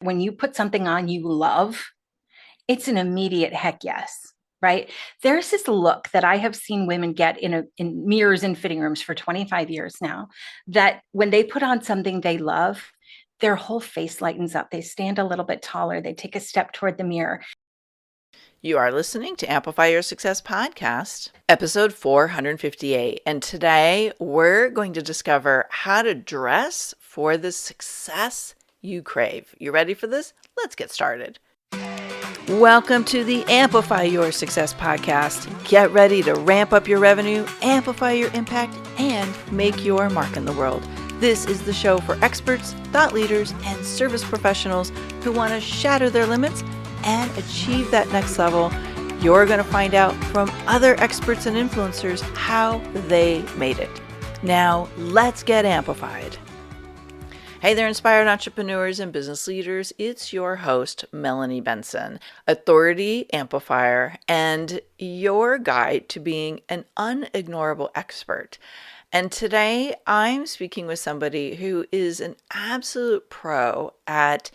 When you put something on you love, it's an immediate heck yes, right? There's this look that I have seen women get in mirrors in fitting rooms for 25 years now, that when they put on something they love, their whole face lightens up. They stand a little bit taller. They take a step toward the mirror. You are listening to Amplify Your Success Podcast, episode 458. And today we're going to discover how to dress for the success you crave. You ready for this? Let's get started. Welcome to the Amplify Your Success Podcast. Get ready to ramp up your revenue, amplify your impact, and make your mark in the world. This is the show for experts, thought leaders, and service professionals who want to shatter their limits and achieve that next level. You're going to find out from other experts and influencers how they made it. Now, let's get amplified. Hey there, inspired entrepreneurs and business leaders. It's your host, Melanie Benson, authority amplifier, and your guide to being an unignorable expert. And today I'm speaking with somebody who is an absolute pro at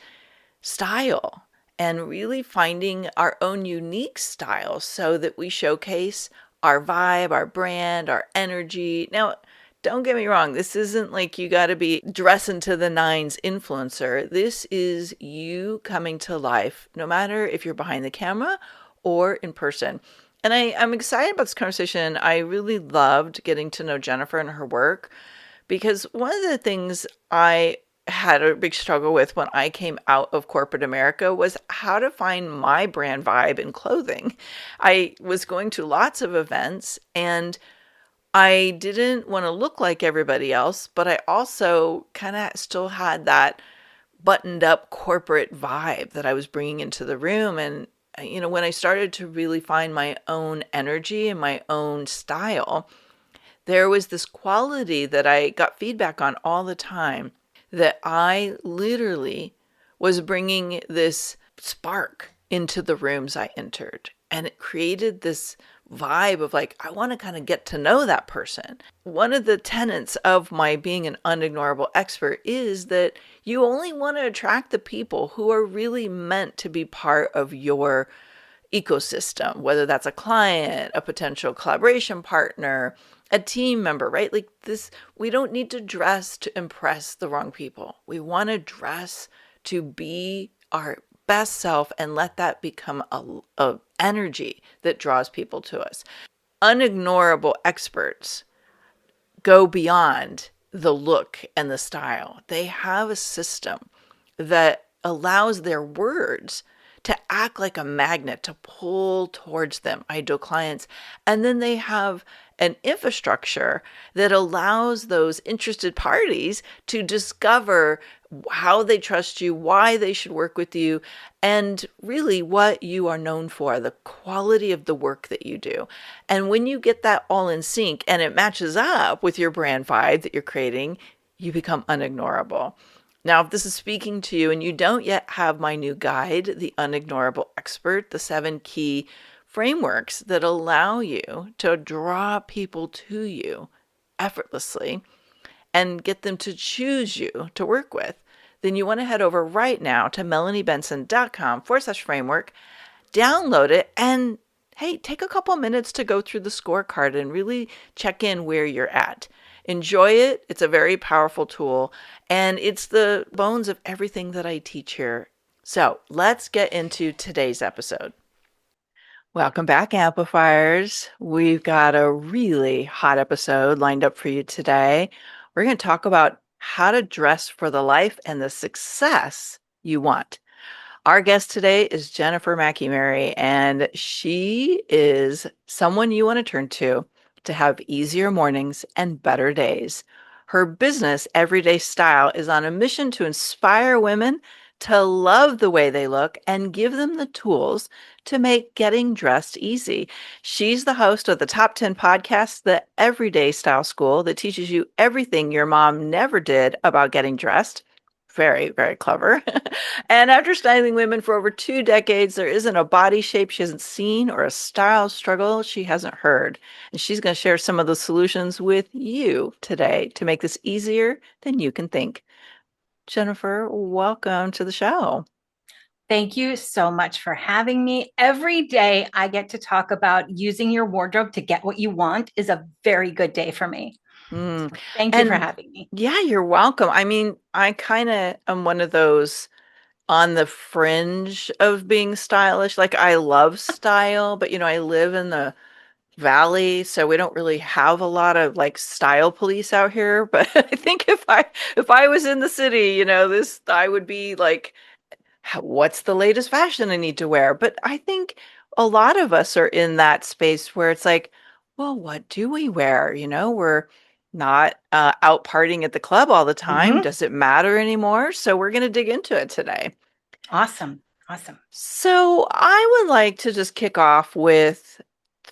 style and really finding our own unique style so that we showcase our vibe, our brand, our energy. Now, don't get me wrong, this isn't like you got to be dressing to the nines influencer. This is you coming to life, no matter if you're behind the camera or in person. And I'm excited about this conversation. I really loved getting to know Jennifer and her work because one of the things I had a big struggle with when I came out of corporate America was how to find my brand vibe in clothing. I was going to lots of events and I didn't want to look like everybody else, but I also kind of still had that buttoned up corporate vibe that I was bringing into the room. And, when I started to really find my own energy and my own style, there was this quality that I got feedback on all the time, that I literally was bringing this spark into the rooms I entered. And it created this vibe of like, I want to kind of get to know that person. One of the tenets of my being an unignorable expert is that you only want to attract the people who are really meant to be part of your ecosystem, whether that's a client, a potential collaboration partner, a team member, right? Like this, we don't need to dress to impress the wrong people. We want to dress to be our best self and let that become a energy that draws people to us. Unignorable experts go beyond the look and the style. They have a system that allows their words to act like a magnet to pull towards them ideal clients. And then they have an infrastructure that allows those interested parties to discover how they trust you, why they should work with you, and really what you are known for, the quality of the work that you do. And when you get that all in sync and it matches up with your brand vibe that you're creating, you become unignorable. Now, if this is speaking to you and you don't yet have my new guide, The Unignorable Expert, the 7 key frameworks that allow you to draw people to you effortlessly and get them to choose you to work with, then you want to head over right now to melaniebenson.com/framework, download it, and hey, take a couple minutes to go through the scorecard and really check in where you're at. Enjoy it. It's a very powerful tool, and it's the bones of everything that I teach here. So let's get into today's episode. Welcome back, Amplifiers. We've got a really hot episode lined up for you today. We're going to talk about how to dress for the life and the success you want. Our guest today is Jennifer Mackey-Mary, and she is someone you want to turn to have easier mornings and better days. Her business, Everyday Style, is on a mission to inspire women to love the way they look and give them the tools to make getting dressed easy. She's the host of the Top 10 podcast, The Everyday Style School, that teaches you everything your mom never did about getting dressed. Very, very clever. And after styling women for over 2 decades, there isn't a body shape she hasn't seen or a style struggle she hasn't heard. And she's going to share some of the solutions with you today to make this easier than you can think. Jennifer, welcome to the show. Thank you so much for having me. Every day I get to talk about using your wardrobe to get what you want is a very good day for me. Mm. So thank you for And having me. yeah, you're welcome. I mean, I kind of am one of those on the fringe of being stylish. Like I love style, but I live in the valley, so we don't really have a lot of like style police out here. But I think if I was in the city, this I would be like, what's the latest fashion I need to wear? But I think a lot of us are in that space where it's like, well, what do we wear? We're not out partying at the club all the time. Hmm. Does it matter anymore? So we're going to dig into it today. Awesome. Awesome. So I would like to just kick off with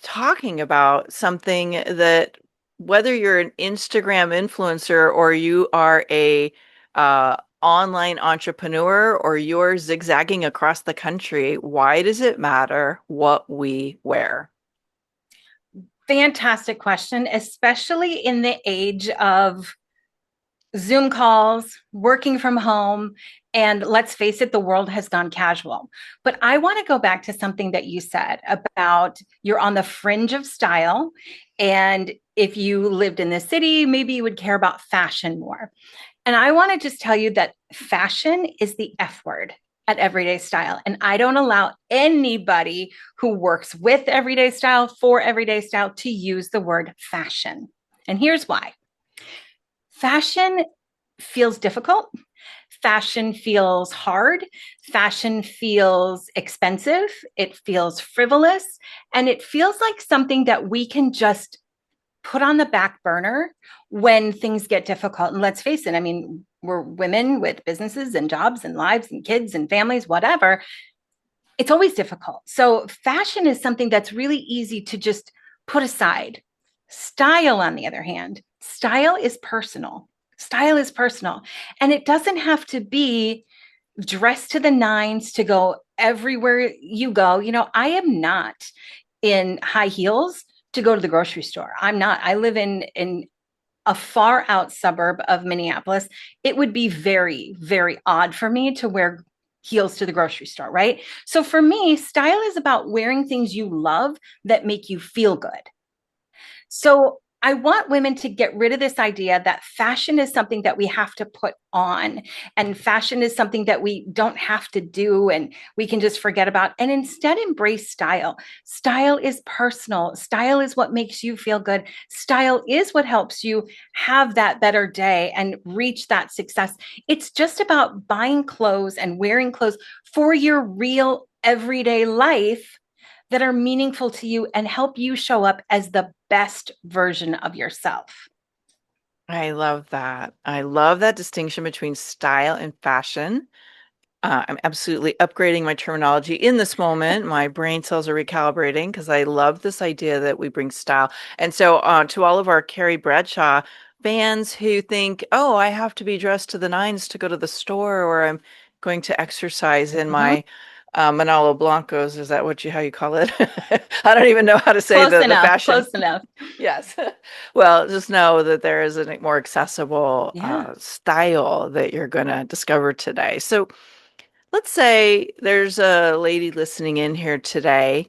talking about something that whether you're an Instagram influencer or you are a online entrepreneur or you're zigzagging across the country, why does it matter what we wear? Fantastic question, especially in the age of Zoom calls, working from home, and let's face it, the world has gone casual. But I want to go back to something that you said about you're on the fringe of style. And if you lived in the city, maybe you would care about fashion more. And I want to just tell you that fashion is the F word at everyday style. And I don't allow anybody who works with everyday style for everyday style to use the word fashion. And here's why. Fashion feels difficult. Fashion feels hard. Fashion feels expensive. It feels frivolous. And it feels like something that we can just put on the back burner when things get difficult. And let's face it, I mean, we're women with businesses and jobs and lives and kids and families, whatever. It's always difficult. So, fashion is something that's really easy to just put aside. Style, on the other hand, style is personal. Style is personal. And it doesn't have to be dressed to the nines to go everywhere you go. I am not in high heels to go to the grocery store. I'm not. I live in a far out suburb of Minneapolis. It would be very, very odd for me to wear heels to the grocery store, right? So for me, style is about wearing things you love that make you feel good. So I want women to get rid of this idea that fashion is something that we have to put on and fashion is something that we don't have to do and we can just forget about and instead embrace style. Style is personal. Style is what makes you feel good. Style is what helps you have that better day and reach that success. It's just about buying clothes and wearing clothes for your real everyday life that are meaningful to you and help you show up as the best version of yourself. I love that. I love that distinction between style and fashion. I'm absolutely upgrading my terminology in this moment. My brain cells are recalibrating because I love this idea that we bring style. And so, to all of our Carrie Bradshaw fans who think, "Oh, I have to be dressed to the nines to go to the store, or I'm going to exercise in Mhm. my Manolo Blancos," is that how you call it? I don't even know how to say Close the enough. fashion. Close enough. Yes. Well, just know that there is a more accessible Yeah. style that you're going to discover today. So let's say there's a lady listening in here today,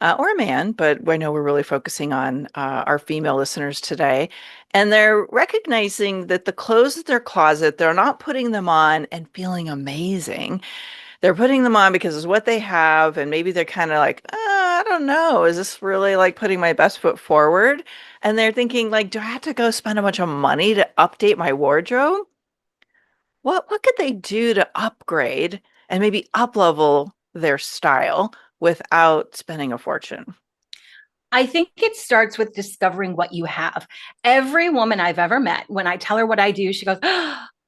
or a man, but I know we're really focusing on our female listeners today. And they're recognizing that the clothes in their closet, they're not putting them on and feeling amazing. They're putting them on because it's what they have. And maybe they're kind of like, I don't know, is this really like putting my best foot forward? And they're thinking, like, do I have to go spend a bunch of money to update my wardrobe? What could they do to upgrade and maybe up-level their style without spending a fortune? I think it starts with discovering what you have. Every woman I've ever met, when I tell her what I do, she goes,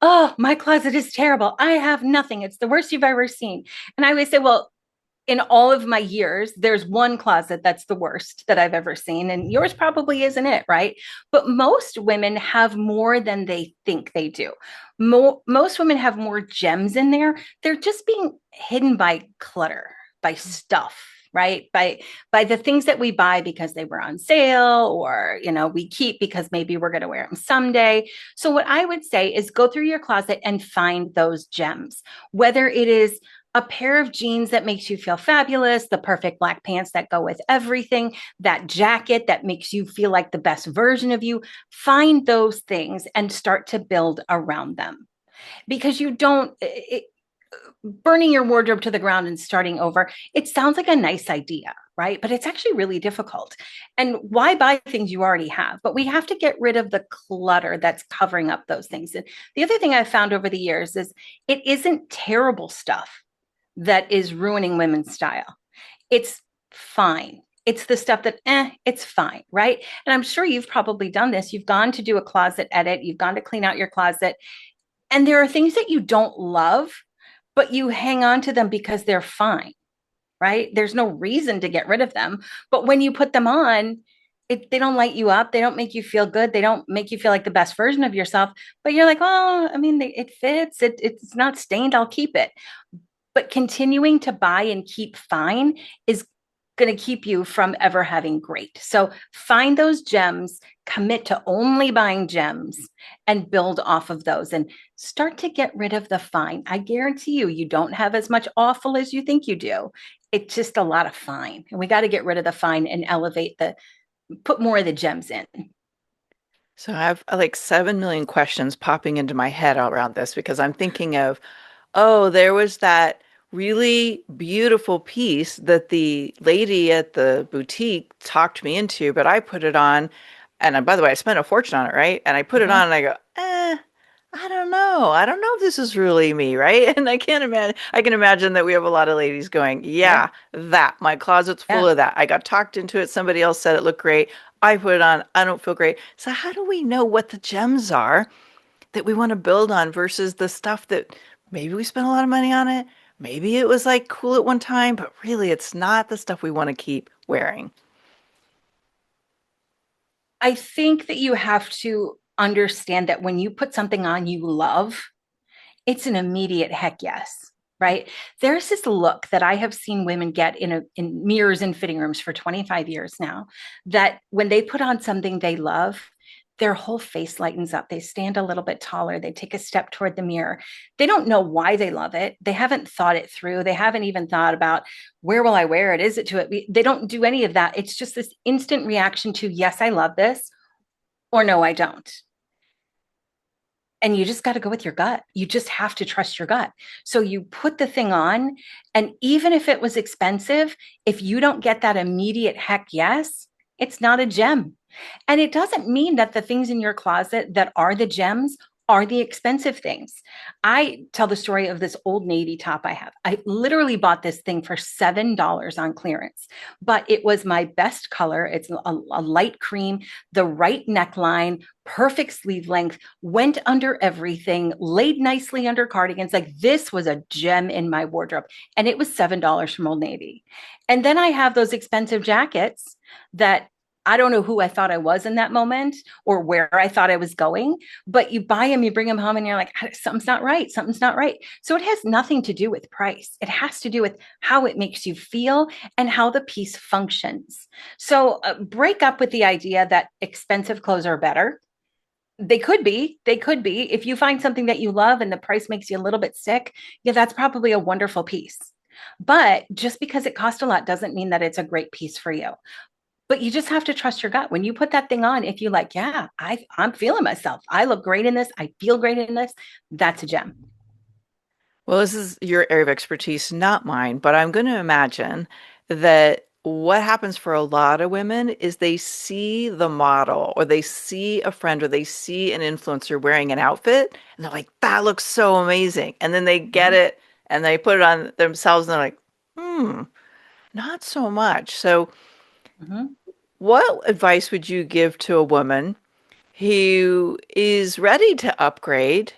"Oh, my closet is terrible. I have nothing. It's the worst you've ever seen." And I always say, well, in all of my years, there's one closet that's the worst that I've ever seen. And yours probably isn't it, right? But most women have more than they think they do. Most women have more gems in there. They're just being hidden by clutter, by stuff, right? By the things that we buy because they were on sale or, we keep because maybe we're going to wear them someday. So what I would say is go through your closet and find those gems, whether it is a pair of jeans that makes you feel fabulous, the perfect black pants that go with everything, that jacket that makes you feel like the best version of you. Find those things and start to build around them, because you don't, burning your wardrobe to the ground and starting over, it sounds like a nice idea, right? But it's actually really difficult. And why buy things you already have? But we have to get rid of the clutter that's covering up those things. And the other thing I've found over the years is it isn't terrible stuff that is ruining women's style. It's fine. It's the stuff that, it's fine, right? And I'm sure you've probably done this. You've gone to do a closet edit, you've gone to clean out your closet, and there are things that you don't love, but you hang on to them because they're fine, right? There's no reason to get rid of them. But when you put them on, they don't light you up. They don't make you feel good. They don't make you feel like the best version of yourself. But you're like, oh, I mean, it fits. It's not stained. I'll keep it. But continuing to buy and keep fine is going to keep you from ever having great. So find those gems, commit to only buying gems, and build off of those and start to get rid of the fine. I guarantee you, you don't have as much awful as you think you do. It's just a lot of fine. And we got to get rid of the fine and put more of the gems in. So I have like 7 million questions popping into my head around this because I'm thinking of, oh, there was that really beautiful piece that the lady at the boutique talked me into, but I put it on. And by the way, I spent a fortune on it, right? And I put it Mhm. on and I go, I don't know. I don't know if this is really me, right? And I can imagine that we have a lot of ladies going, Yeah. yeah, that. My closet's full Yeah. of that. I got talked into it. Somebody else said it looked great. I put it on. I don't feel great. So how do we know what the gems are that we want to build on versus the stuff that maybe we spent a lot of money on it? Maybe it was like cool at one time, but really it's not the stuff we want to keep wearing. I think that you have to understand that when you put something on you love, it's an immediate heck yes, right? There's this look that I have seen women get in mirrors and fitting rooms for 25 years now, that when they put on something they love, their whole face lightens up. They stand a little bit taller. They take a step toward the mirror. They don't know why they love it. They haven't thought it through. They haven't even thought about, where will I wear it? Is it to it? They don't do any of that. It's just this instant reaction to, yes, I love this, or no, I don't. And you just got to go with your gut. You just have to trust your gut. So you put the thing on, and even if it was expensive, if you don't get that immediate heck yes, it's not a gem. And it doesn't mean that the things in your closet that are the gems are the expensive things. I tell the story of this Old Navy top I have. I literally bought this thing for $7 on clearance, but it was my best color. It's a light cream, the right neckline, perfect sleeve length, went under everything, laid nicely under cardigans. Like, this was a gem in my wardrobe. And it was $7 from Old Navy. And then I have those expensive jackets that I don't know who I thought I was in that moment or where I thought I was going, but you buy them, you bring them home, and you're like, something's not right. Something's not right. So it has nothing to do with price. It has to do with how it makes you feel and how the piece functions. So break up with the idea that expensive clothes are better. They could be. They could be. If you find something that you love and the price makes you a little bit sick, yeah, that's probably a wonderful piece. But just because it costs a lot doesn't mean that it's a great piece for you. But you just have to trust your gut. When you put that thing on, if you like, yeah, I'm feeling myself. I look great in this. I feel great in this. That's a gem. Well, this is your area of expertise, not mine, but I'm going to imagine that what happens for a lot of women is they see the model or they see a friend or they see an influencer wearing an outfit and they're like, that looks so amazing. And then they get Mhm. it and they put it on themselves and they're like, not so much. So, Mhm. what advice would you give to a woman who is ready to upgrade,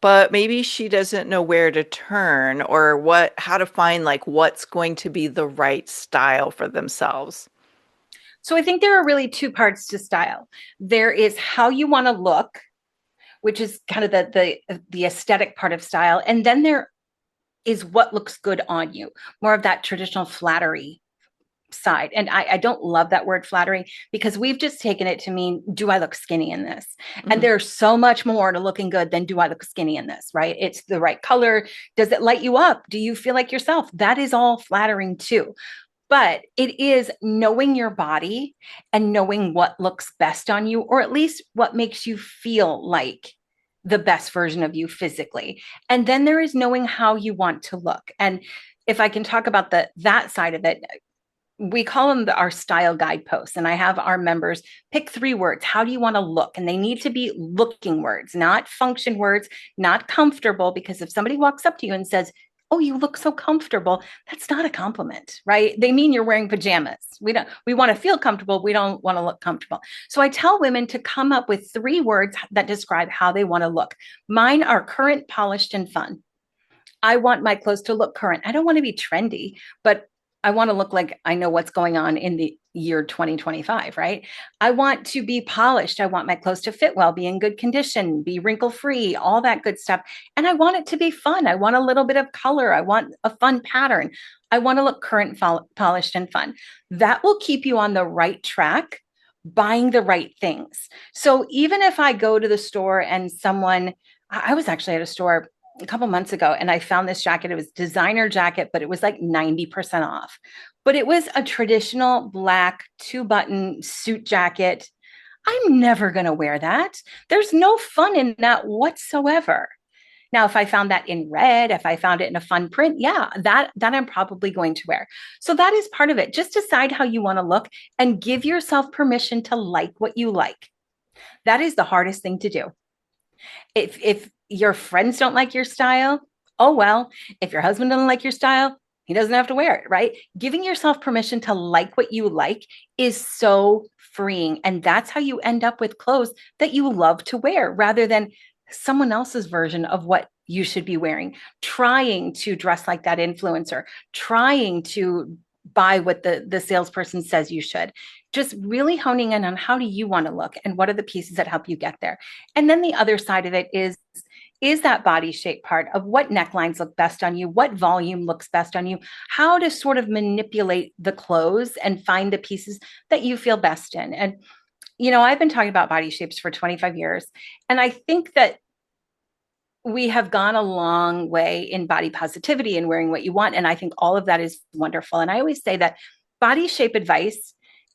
but maybe she doesn't know where to turn or how to find like what's going to be the right style for themselves? So I think there are really two parts to style. There is how you want to look, which is kind of the aesthetic part of style, and then there is what looks good on you, more of that traditional flattery side. And I don't love that word flattery because we've just taken it to mean, do I look skinny in this? And there's so much more to looking good than do I look skinny in this, right? It's the right color. Does it light you up? Do you feel like yourself? That is all flattering too. But it is knowing your body and knowing what looks best on you, or at least what makes you feel like the best version of you physically. And then there is knowing how you want to look. And if I can talk about that side of it, we call them our style guideposts. And I have our members pick 3 words. How do you want to look? And they need to be looking words, not function words, not comfortable. Because if somebody walks up to you and says, oh, you look so comfortable, that's not a compliment, right? They mean you're wearing pajamas. We want to feel comfortable. We don't want to look comfortable. So I tell women to come up with 3 words that describe how they want to look. Mine are current, polished, and fun. I want my clothes to look current. I don't want to be trendy, but I want to look like I know what's going on in the year 2025, right? I want to be polished. I want my clothes to fit well, be in good condition, be wrinkle free, all that good stuff. And I want it to be fun. I want a little bit of color. I want a fun pattern. I want to look current, polished, and fun. That will keep you on the right track, buying the right things. So even if I go to the store and I was actually at a store a couple months ago and I found this jacket. It was designer jacket, but it was like 90% off. But it was a traditional black 2-button suit jacket. I'm never going to wear that. There's no fun in that whatsoever. Now, if I found that in red, if I found it in a fun print, yeah, that I'm probably going to wear. So that is part of it. Just decide how you want to look and give yourself permission to like what you like. That is the hardest thing to do. If your friends don't like your style, oh well. If your husband doesn't like your style, he doesn't have to wear it, right? Giving yourself permission to like what you like is so freeing. And that's how you end up with clothes that you love to wear rather than someone else's version of what you should be wearing, trying to dress like that influencer, trying to buy what the salesperson says you should. Just really honing in on how do you want to look and what are the pieces that help you get there. And then the other side of it is that body shape part of what necklines look best on you, what volume looks best on you, how to sort of manipulate the clothes and find the pieces that you feel best in. And, I've been talking about body shapes for 25 years. And I think that we have gone a long way in body positivity and wearing what you want. And I think all of that is wonderful. And I always say that body shape advice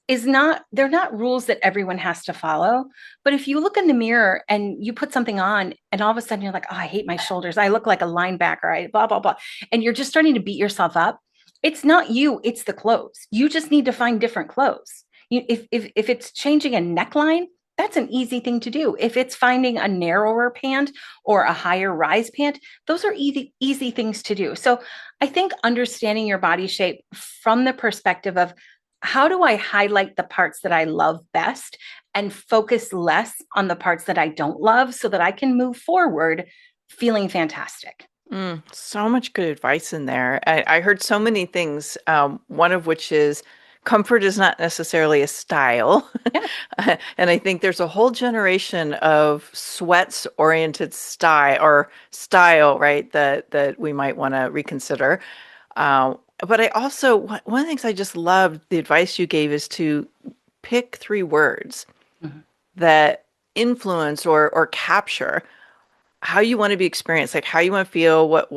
they're not rules that everyone has to follow. But if you look in the mirror and you put something on and all of a sudden you're like, oh, I hate my shoulders. I look like a linebacker. I blah, blah, blah. And you're just starting to beat yourself up. It's not you, it's the clothes. You just need to find different clothes. If it's changing a neckline, that's an easy thing to do. If it's finding a narrower pant or a higher rise pant, those are easy things to do. So I think understanding your body shape from the perspective of how do I highlight the parts that I love best and focus less on the parts that I don't love so that I can move forward feeling fantastic. So much good advice in there. I heard so many things, one of which is comfort is not necessarily a style. Yeah. And I think there's a whole generation of sweats-oriented style, right, that we might want to reconsider. But I also, one of the things I just loved, the advice you gave is to pick 3 words that influence or capture how you want to be experienced, like how you want to feel, what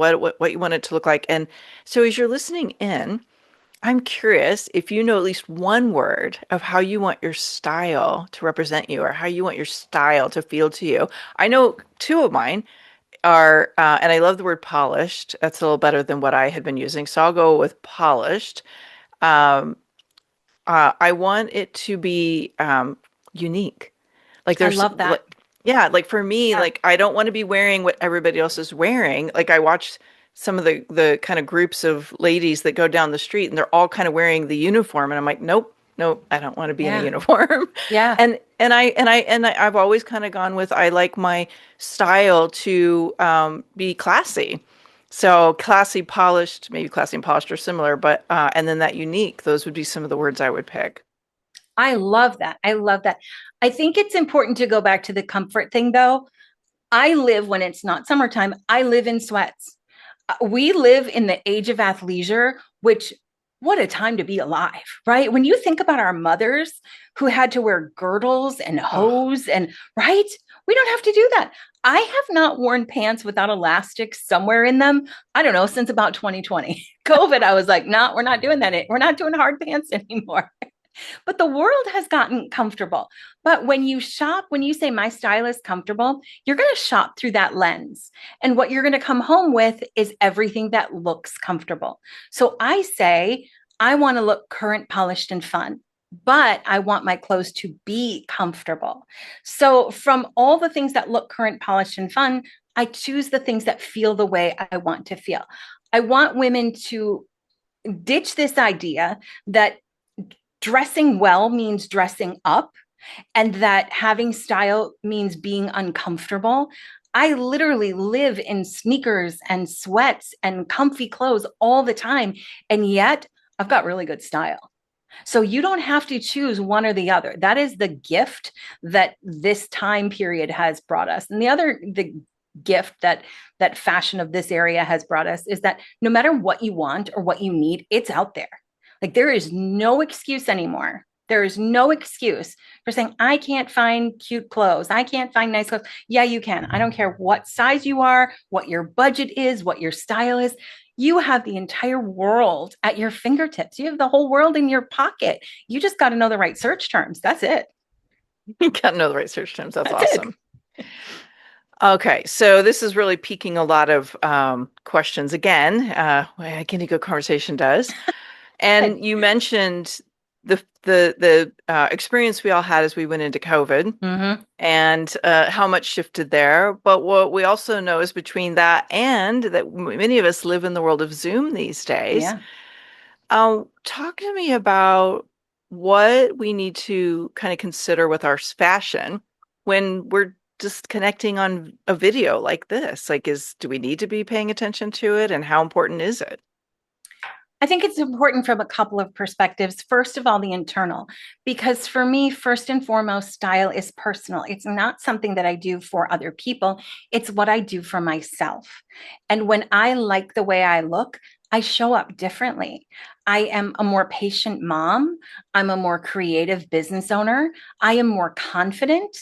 you want it to look like. And so as you're listening in, I'm curious if you know at least one word of how you want your style to represent you or how you want your style to feel to you. I know 2 of mine are, and I love the word polished. That's a little better than what I had been using. So I'll go with polished. I want it to be unique. Like I love that. Like for me, like I don't want to be wearing what everybody else is wearing. Like I watch some of the kind of groups of ladies that go down the street and they're all kind of wearing the uniform. And I'm like, nope, I don't want to be in a uniform. Yeah. And I've always kind of gone with, I like my style to be classy. So classy, polished, maybe classy and polished are similar, but, and then that unique, those would be some of the words I would pick. I love that. I think it's important to go back to the comfort thing though. When it's not summertime, I live in sweats. We live in the age of athleisure, which what a time to be alive, right? When you think about our mothers who had to wear girdles and Oh, hose and, right? We don't have to do that. I have not worn pants without elastics somewhere in them. I don't know, since about 2020. COVID, I was like, no, we're not doing that. We're not doing hard pants anymore. But the world has gotten comfortable. But when you shop, when you say my style is comfortable, you're going to shop through that lens. And what you're going to come home with is everything that looks comfortable. So I say, I want to look current, polished, and fun. But I want my clothes to be comfortable. So, from all the things that look current, polished, and fun, I choose the things that feel the way I want to feel. I want women to ditch this idea that dressing well means dressing up and that having style means being uncomfortable. I literally live in sneakers and sweats and comfy clothes all the time. And yet I've got really good style. So you don't have to choose one or the other. That is the gift that this time period has brought us. And the gift that fashion of this area has brought us is that no matter what you want or what you need, it's out there. Like there is no excuse anymore. There is no excuse for saying, I can't find cute clothes. I can't find nice clothes. Yeah, you can. I don't care what size you are, what your budget is, what your style is. You have the entire world at your fingertips. You have the whole world in your pocket. You just got to know the right search terms. That's it. you got to know the right search terms. That's That's awesome. Okay, so this is really piquing a lot of questions again. A guinea good conversation does. it. And you mentioned the experience we all had as we went into COVID Mm-hmm. and how much shifted there. But what we also know is between that and that many of us live in the world of Zoom these days. Yeah. Talk to me about what we need to kind of consider with our fashion when we're just connecting on a video like this. Like, do we need to be paying attention to it, and how important is it? I think it's important from a couple of perspectives. First of all, the internal, because for me, first and foremost, style is personal. It's not something that I do for other people, it's what I do for myself. And when I like the way I look, I show up differently. I am a more patient mom. I'm a more creative business owner. I am more confident.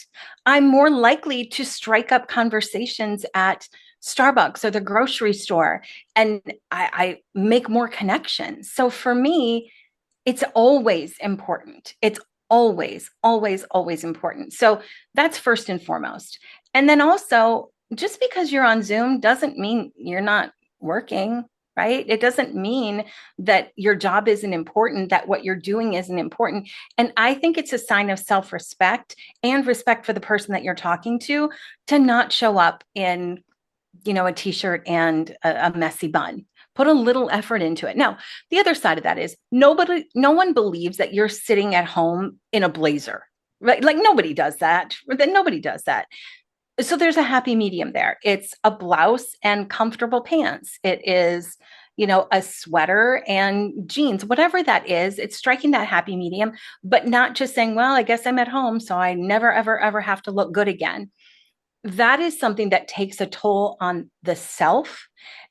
I'm more likely to strike up conversations at Starbucks or the grocery store, and I make more connections. So for me, it's always important. It's always, always, always important. So that's first and foremost. And then also, just because you're on Zoom doesn't mean you're not working, right? It doesn't mean that your job isn't important, that what you're doing isn't important. And I think it's a sign of self respect and respect for the person that you're talking to not show up in a t-shirt and a messy bun. Put a little effort into it. Now, the other side of that is no one believes that you're sitting at home in a blazer, right? Like nobody does that. Nobody does that. So there's a happy medium there. It's a blouse and comfortable pants. It is, a sweater and jeans, whatever that is. It's striking that happy medium, but not just saying, well, I guess I'm at home, so I never, ever, ever have to look good again. That is something that takes a toll on the self.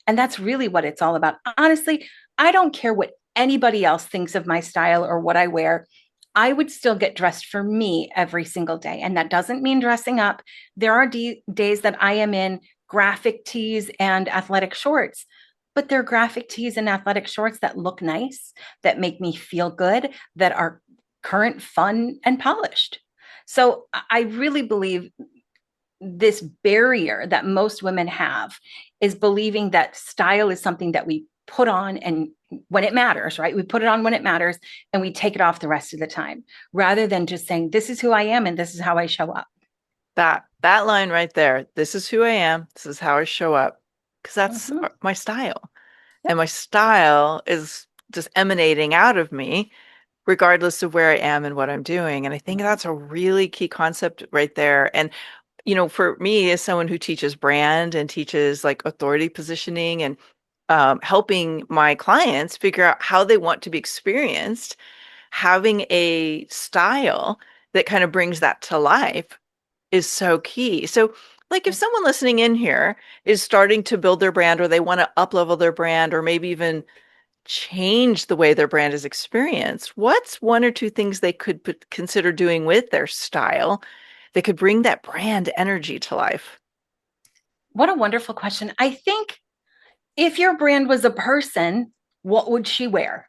And that's really what it's all about. Honestly, I don't care what anybody else thinks of my style or what I wear. I would still get dressed for me every single day. And that doesn't mean dressing up. There are days that I am in graphic tees and athletic shorts, but they're graphic tees and athletic shorts that look nice, that make me feel good, that are current, fun, and polished. So I really believe this barrier that most women have is believing that style is something that we put on and when it matters, right? We put it on when it matters and we take it off the rest of the time, rather than just saying, this is who I am and this is how I show up. That line right there. This is who I am. This is how I show up. Because that's Mhm. my style. Yep. And my style is just emanating out of me, regardless of where I am and what I'm doing. And I think that's a really key concept right there. And for me, as someone who teaches brand and teaches like authority positioning and helping my clients figure out how they want to be experienced, having a style that kind of brings that to life is so key. So, like if someone listening in here is starting to build their brand or they want to up level their brand or maybe even change the way their brand is experienced, what's one or two things they could consider doing with their style that could bring that brand energy to life? What a wonderful question. I think if your brand was a person, what would she wear?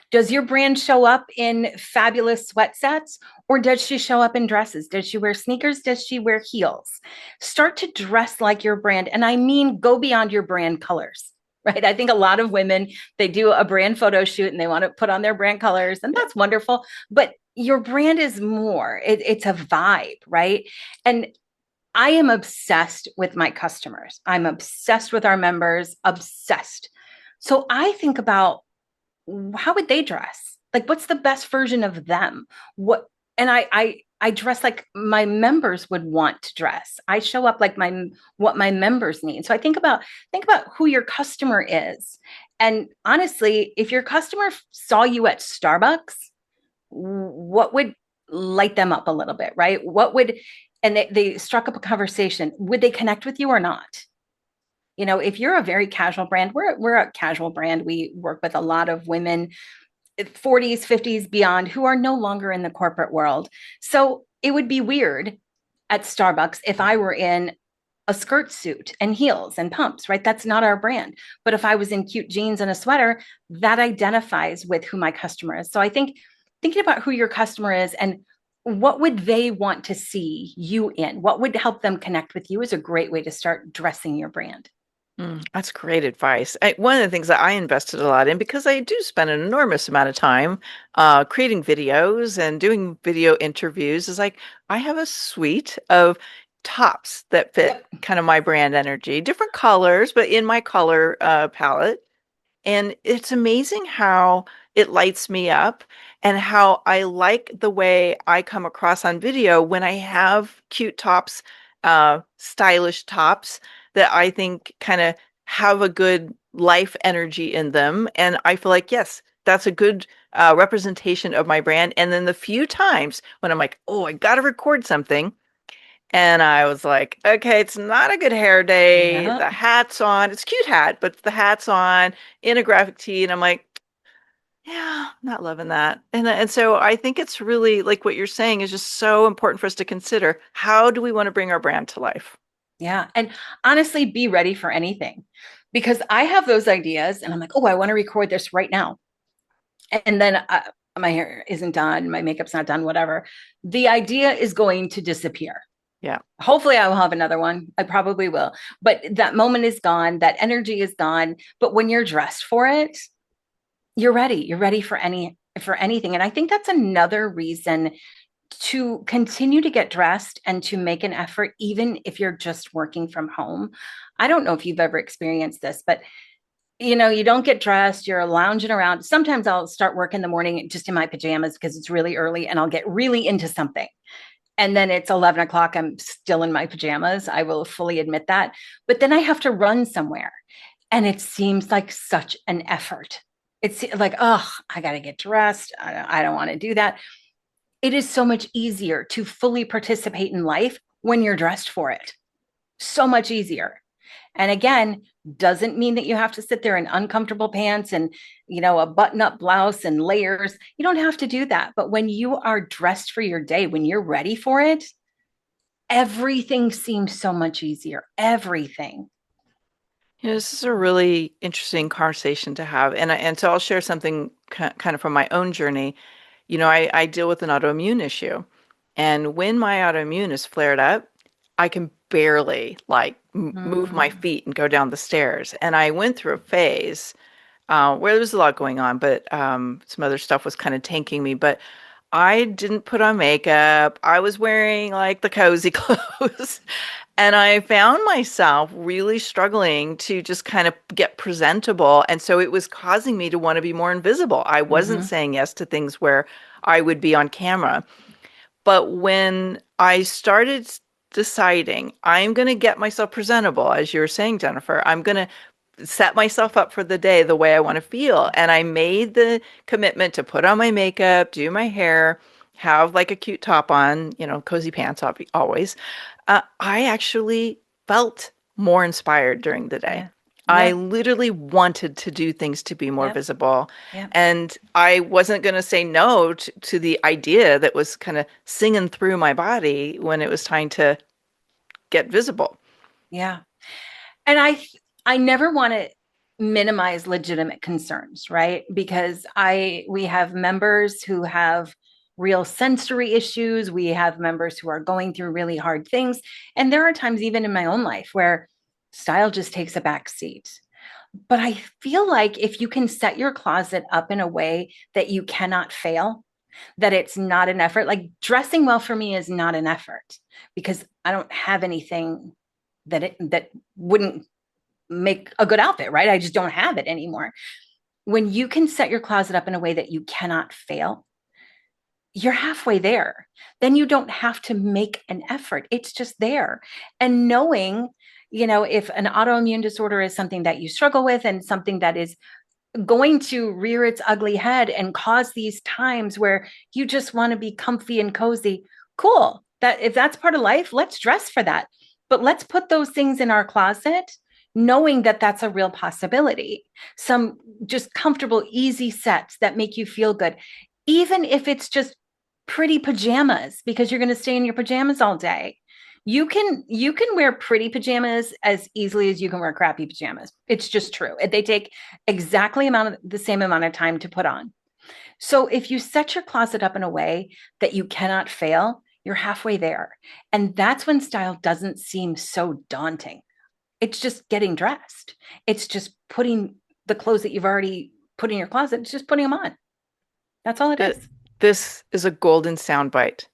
Does your brand show up in fabulous sweat sets, or does she show up in dresses? Does she wear sneakers? Does she wear heels? Start to dress like your brand. And I mean, go beyond your brand colors, right? I think a lot of women, they do a brand photo shoot and they want to put on their brand colors, and that's wonderful. But your brand is more, it's a vibe, right? And I am obsessed with my customers. I'm obsessed with our members, obsessed. So I think about, how would they dress? Like, what's the best version of them? What, and I dress like my members would want to dress. I show up like what my members need. So I think about who your customer is. And honestly, if your customer saw you at Starbucks, what would light them up a little bit, right? What would, and they struck up a conversation, would they connect with you or not? You know, if you're a very casual brand, we're a casual brand. We work with a lot of women, 40s, 50s, beyond, who are no longer in the corporate world. So it would be weird at Starbucks if I were in a skirt suit and heels and pumps, right? That's not our brand. But if I was in cute jeans and a sweater, that identifies with who my customer is. So I think thinking about who your customer is and what would they want to see you in, what would help them connect with you, is a great way to start dressing your brand. That's great advice. One of the things that I invested a lot in, because I do spend an enormous amount of time creating videos and doing video interviews, is like I have a suite of tops that fit kind of my brand energy, different colors, but in my color palette. And it's amazing how it lights me up and how I like the way I come across on video when I have cute tops, stylish tops that I think kind of have a good life energy in them. And I feel like, yes, that's a good representation of my brand. And then the few times when I'm like, oh, I got to record something. And I was like, okay, it's not a good hair day. Yeah. The hat's on. It's a cute hat, but the hat's on in a graphic tee. And I'm like, yeah, not loving that. And so I think it's really like what you're saying is just so important for us to consider. How do we want to bring our brand to life? Yeah. And honestly, be ready for anything, because I have those ideas and I'm like, oh, I want to record this right now. And then my hair isn't done, my makeup's not done, whatever. The idea is going to disappear. Yeah. Hopefully I will have another one. I probably will. But that moment is gone. That energy is gone. But when you're dressed for it, you're ready. You're ready for anything. And I think that's another reason to continue to get dressed and to make an effort, even if you're just working from home. I don't know if you've ever experienced this, but you know, you don't get dressed, you're lounging around. Sometimes I'll start work in the morning just in my pajamas because it's really early and I'll get really into something. And then it's 11 o'clock. I'm still in my pajamas. I will fully admit that. But then I have to run somewhere. And it seems like such an effort. It's like, oh, I got to get dressed. I don't want to do that. It is so much easier to fully participate in life when you're dressed for it. So much easier. And again, doesn't mean that you have to sit there in uncomfortable pants and, you know, a button-up blouse and layers. You don't have to do that. But when you are dressed for your day, when you're ready for it, everything seems so much easier. Everything. This is a really interesting conversation to have. And so I'll share something kind of from my own journey. You know, I deal with an autoimmune issue. And when my autoimmune is flared up, I can barely like move my feet and go down the stairs. And I went through a phase where there was a lot going on, but some other stuff was kind of tanking me. But I didn't put on makeup. I was wearing like the cozy clothes. And I found myself really struggling to just kind of get presentable. And so it was causing me to want to be more invisible. I wasn't saying yes to things where I would be on camera. But when I started deciding I'm going to get myself presentable, as you were saying, Jennifer, I'm going to set myself up for the day the way I want to feel. And I made the commitment to put on my makeup, do my hair, have like a cute top on, you know, cozy pants always. I actually felt more inspired during the day. I Yep. literally wanted to do things to be more Yep. visible. Yep. And I wasn't going to say no to the idea that was kind of singing through my body when it was time to get visible. Yeah. And I never want to minimize legitimate concerns, right? Because we have members who have real sensory issues. We have members who are going through really hard things. And there are times even in my own life where style just takes a back seat. But I feel like if you can set your closet up in a way that you cannot fail, that it's not an effort. Like dressing well for me is not an effort because I don't have anything that wouldn't make a good outfit, right? I just don't have it anymore. When you can set your closet up in a way that you cannot fail, you're halfway there. Then you don't have to make an effort. It's just there. And knowing, if an autoimmune disorder is something that you struggle with and something that is going to rear its ugly head and cause these times where you just want to be comfy and cozy, cool. That if that's part of life, let's dress for that. But let's put those things in our closet knowing that that's a real possibility. Some just comfortable, easy sets that make you feel good, even if it's just pretty pajamas because you're going to stay in your pajamas all day. You can wear pretty pajamas as easily as you can wear crappy pajamas. It's just true. They take exactly the same amount of time to put on. So if you set your closet up in a way that you cannot fail, you're halfway there. And that's when style doesn't seem so daunting. It's just getting dressed. It's just putting the clothes that you've already put in your closet, it's just putting them on. That's all it That is. this is a golden soundbite.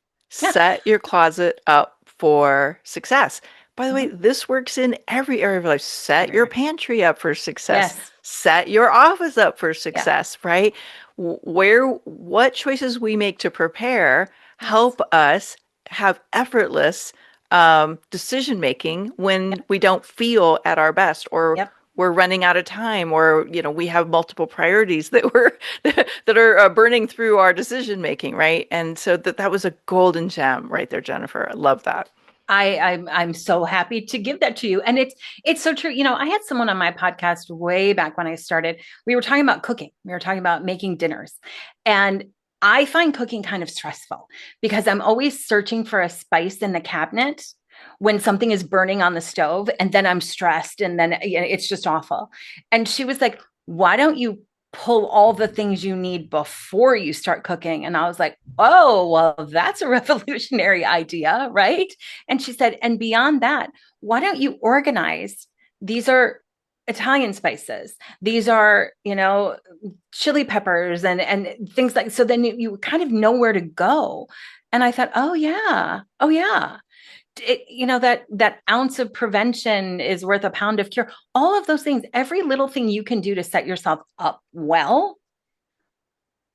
Yeah. Set your closet up for success. By the way, Mhm. this works in every area of life. Set your Everywhere. pantry up for success. Yes. Set your office up for Yeah. success, right? What choices we make to prepare Yes. help us have effortless decision making when Yep. we don't feel at our best, or Yep. we're running out of time, or we have multiple priorities that we're that are burning through our decision making, right? And so that was a golden gem right there, Jennifer. I love that. I'm so happy to give that to you. And it's so true. I had someone on my podcast way back when I started. We were talking about cooking. We were talking about making dinners. And I find cooking kind of stressful because I'm always searching for a spice in the cabinet when something is burning on the stove. And then I'm stressed and then it's just awful. And she was like, why don't you pull all the things you need before you start cooking? And I was like, oh, well, that's a revolutionary idea, right? And she said, and beyond that, why don't you organize? These are Italian spices. These are, chili peppers and things like, so then you kind of know where to go. And I thought, oh yeah. Oh yeah. That ounce of prevention is worth a pound of cure. All of those things, every little thing you can do to set yourself up well,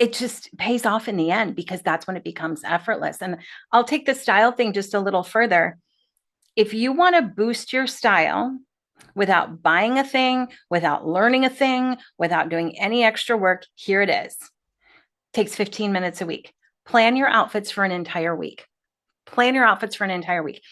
it just pays off in the end because that's when it becomes effortless. And I'll take the style thing just a little further. If you want to boost your style without buying a thing, without learning a thing, without doing any extra work, here it is. Takes 15 minutes a week. Plan your outfits for an entire week. Plan your outfits for an entire week.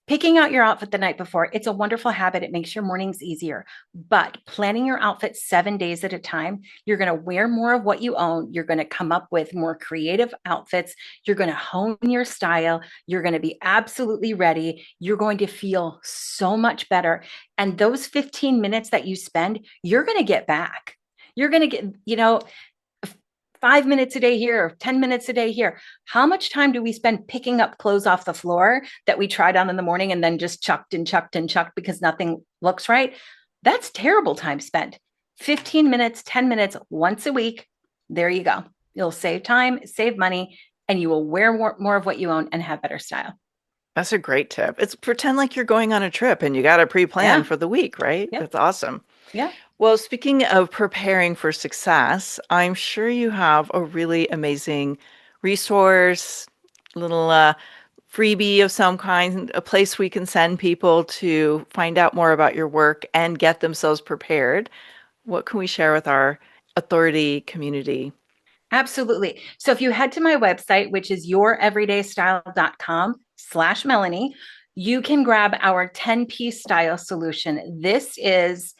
Picking out your outfit the night before, it's a wonderful habit. It makes your mornings easier. But planning your outfit 7 days at a time, you're going to wear more of what you own. You're going to come up with more creative outfits. You're going to hone your style. You're going to be absolutely ready. You're going to feel so much better. And those 15 minutes that you spend, you're going to get back. You're going to get, 5 minutes a day here, 10 minutes a day here. How much time do we spend picking up clothes off the floor that we tried on in the morning and then just chucked and chucked and chucked because nothing looks right? That's terrible time spent. 15 minutes, 10 minutes once a week. There you go. You'll save time, save money, and you will wear more of what you own and have better style. That's a great tip. It's pretend like you're going on a trip and you got to pre-plan Yeah. for the week, right? Yep. That's awesome. Yeah. Well, speaking of preparing for success, I'm sure you have a really amazing resource, little freebie of some kind, a place we can send people to find out more about your work and get themselves prepared. What can we share with our authority community? Absolutely. So if you head to my website, which is youreverydaystyle.com/Melanie, you can grab our 10-piece style solution. This is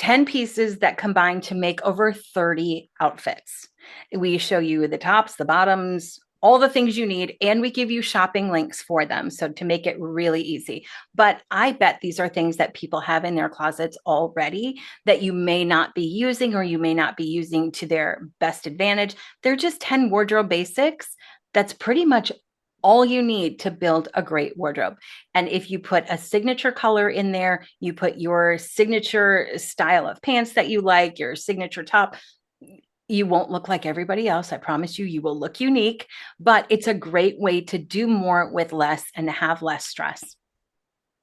10 pieces that combine to make over 30 outfits. We show you the tops, the bottoms, all the things you need, and we give you shopping links for them. So to make it really easy. But I bet these are things that people have in their closets already that you may not be using, or you may not be using to their best advantage. They're just 10 wardrobe basics. That's pretty much all you need to build a great wardrobe. And if you put a signature color in there, you put your signature style of pants that you like, your signature top, you won't look like everybody else. I promise you, you will look unique, but it's a great way to do more with less and have less stress.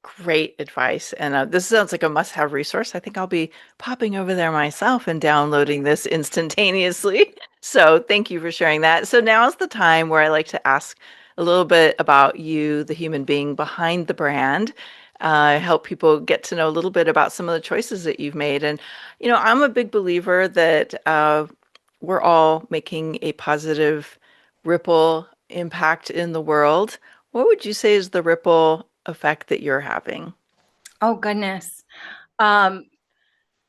Great advice. And this sounds like a must-have resource. I think I'll be popping over there myself and downloading this instantaneously. So thank you for sharing that. So now is the time where I like to ask a little bit about you, the human being behind the brand. Help people get to know a little bit about some of the choices that you've made. And, I'm a big believer that we're all making a positive ripple impact in the world. What would you say is the ripple effect that you're having? Oh, goodness. Um,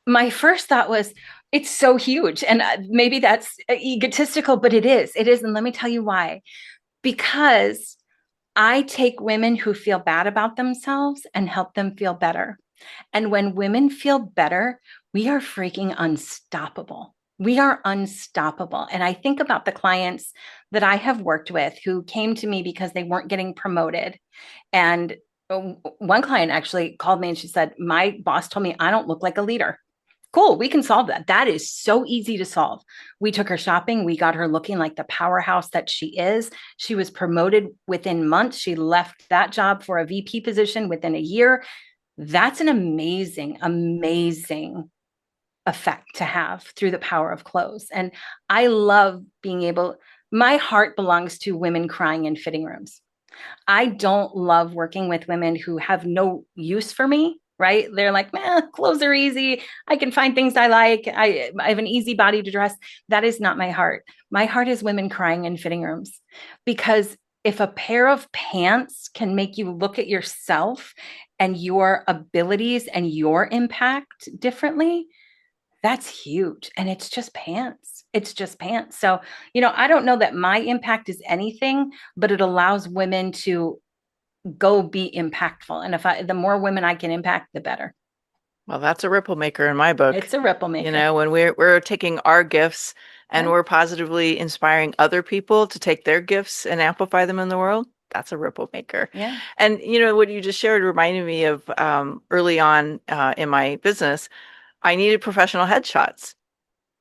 my first thought was, it's so huge. And maybe that's egotistical, but it is. It is. And let me tell you why. Because I take women who feel bad about themselves and help them feel better. And when women feel better, we are freaking unstoppable. We are unstoppable. And I think about the clients that I have worked with who came to me because they weren't getting promoted. And one client actually called me and she said, my boss told me I don't look like a leader. Cool, we can solve that. That is so easy to solve. We took her shopping. We got her looking like the powerhouse that she is. She was promoted within months. She left that job for a VP position within a year. That's an amazing, amazing effect to have through the power of clothes. And I love being able, my heart belongs to women crying in fitting rooms. I don't love working with women who have no use for me, right? They're like, man, clothes are easy. I can find things I like. I have an easy body to dress. That is not my heart. My heart is women crying in fitting rooms, because if a pair of pants can make you look at yourself and your abilities and your impact differently, that's huge. And it's just pants. It's just pants. So, I don't know that my impact is anything, but it allows women to go be impactful. And the more women I can impact, the better. Well, that's a ripple maker in my book. It's a ripple maker. When we're taking our gifts and Yeah. we're positively inspiring other people to take their gifts and amplify them in the world, that's a ripple maker. Yeah. And what you just shared reminded me of early on in my business, I needed professional headshots.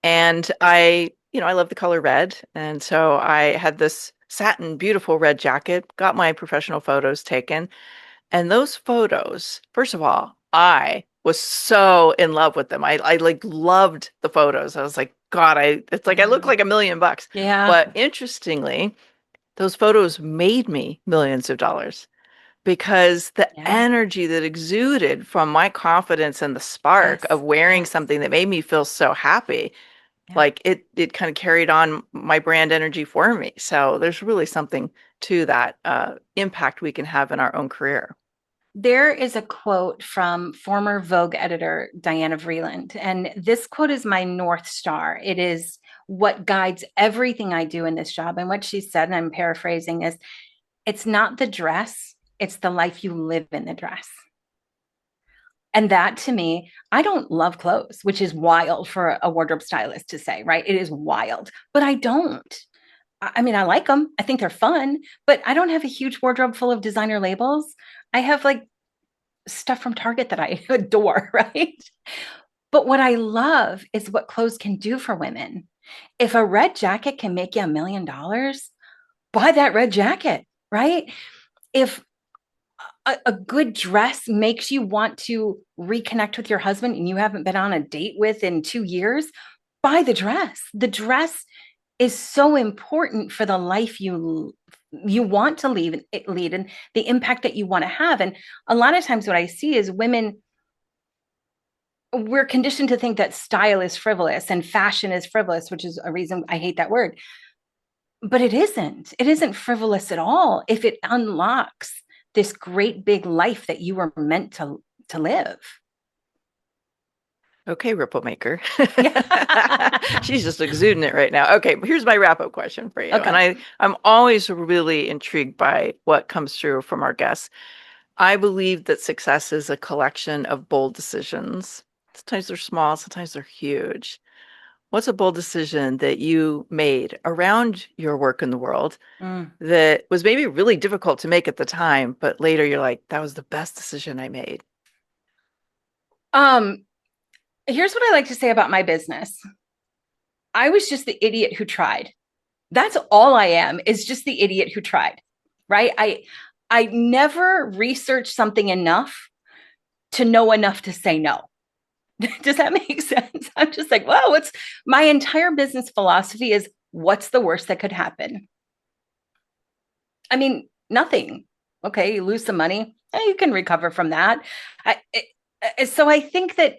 And I love the color red. And so I had this satin, beautiful red jacket, got my professional photos taken. And those photos, first of all, I was so in love with them. I like loved the photos. I was like, God, it's like I look like $1,000,000. Yeah. But interestingly, those photos made me millions of dollars because the Yeah. energy that exuded from my confidence and the spark Yes. of wearing Yes. something that made me feel so happy, Yeah. like it kind of carried on my brand energy for me. So there's really something to that impact we can have in our own career. There is a quote from former Vogue editor Diana Vreeland, and this quote is my North Star. It is what guides everything I do in this job. And what she said, and I'm paraphrasing, is it's not the dress, it's the life you live in the dress. And that to me, I don't love clothes, which is wild for a wardrobe stylist to say, right? It is wild, but I don't. I mean, I like them. I think they're fun, but I don't have a huge wardrobe full of designer labels. I have like stuff from Target that I adore, right? But what I love is what clothes can do for women. If a red jacket can make you $1,000,000, buy that red jacket, right? If a good dress makes you want to reconnect with your husband and you haven't been on a date with in 2 years, buy the dress. The dress is so important for the life you want to lead and the impact that you want to have. And a lot of times what I see is women, we're conditioned to think that style is frivolous and fashion is frivolous, which is a reason I hate that word. But it isn't. It isn't frivolous at all if it unlocks this great big life that you were meant to live. Okay, Ripple Maker. Yeah. She's just exuding it right now. Okay, here's my wrap-up question for you. Okay. And I'm always really intrigued by what comes through from our guests. I believe that success is a collection of bold decisions. Sometimes they're small, sometimes they're huge. What's a bold decision that you made around your work in the world Mm. that was maybe really difficult to make at the time, but later you're like, that was the best decision I made? Um, Here's what I like to say about my business. I was just the idiot who tried. That's all I am, is just the idiot who tried. Right? I never researched something enough to know enough to say no. Does that make sense? I'm just like, well, what's my entire business philosophy is what's the worst that could happen? I mean, nothing. Okay, you lose some money, you can recover from that. So I think that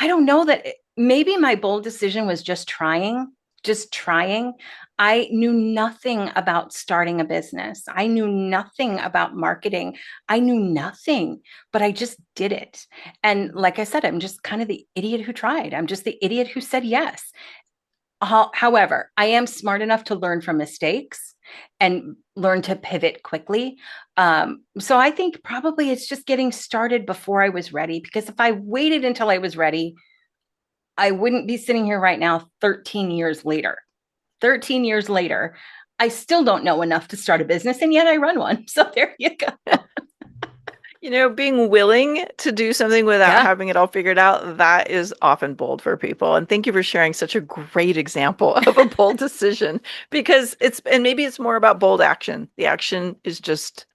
I don't know that maybe my bold decision was just trying, just trying. I knew nothing about starting a business. I knew nothing about marketing. I knew nothing, but I just did it. And like I said, I'm just kind of the idiot who tried. I'm just the idiot who said yes. However, I am smart enough to learn from mistakes and learn to pivot quickly. So I think probably it's just getting started before I was ready, because if I waited until I was ready, I wouldn't be sitting here right now 13 years later. 13 years later, I still don't know enough to start a business, and yet I run one. So there you go. Being willing to do something without having it all figured out, that is often bold for people. And thank you for sharing such a great example of a bold decision, because maybe it's more about bold action. The action is just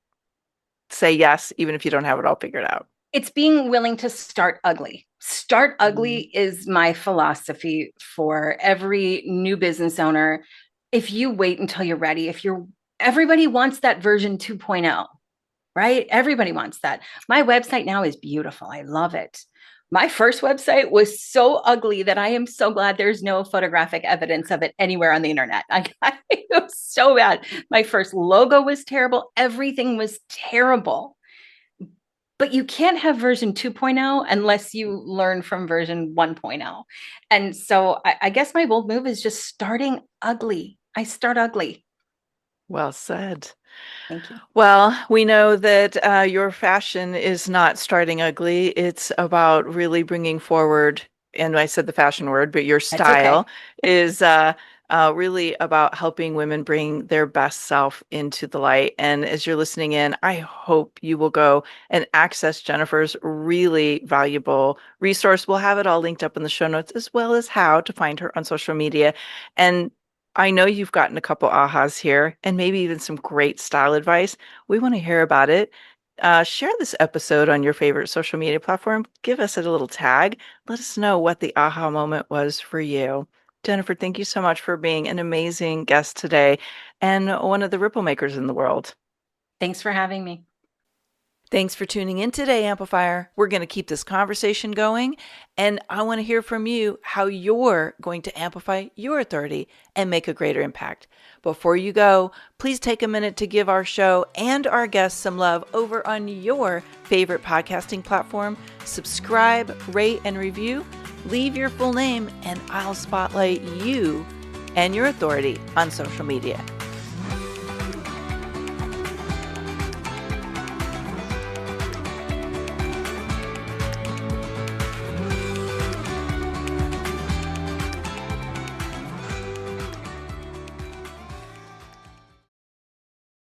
say yes, even if you don't have it all figured out. It's being willing to start ugly. Start ugly is my philosophy for every new business owner. If you wait until you're ready, everybody wants that version 2.0. Right? Everybody wants that. My website now is beautiful. I love it. My first website was so ugly that I am so glad there's no photographic evidence of it anywhere on the internet. It was so bad. My first logo was terrible. Everything was terrible. But you can't have version 2.0 unless you learn from version 1.0. And so I guess my bold move is just starting ugly. I start ugly. Well said. Thank you. Well, we know that your fashion is not starting ugly. It's about really bringing forward, and I said the fashion word, but your style is really about helping women bring their best self into the light. And as you're listening in, I hope you will go and access Jennifer's really valuable resource. We'll have it all linked up in the show notes, as well as how to find her on social media. And I know you've gotten a couple ahas here and maybe even some great style advice. We want to hear about it. Share this episode on your favorite social media platform. Give us a little tag. Let us know what the aha moment was for you. Jennifer, thank you so much for being an amazing guest today and one of the ripple makers in the world. Thanks for having me. Thanks for tuning in today, Amplifier. We're going to keep this conversation going, and I want to hear from you how you're going to amplify your authority and make a greater impact. Before you go, please take a minute to give our show and our guests some love over on your favorite podcasting platform. Subscribe, rate, and review. Leave your full name, and I'll spotlight you and your authority on social media.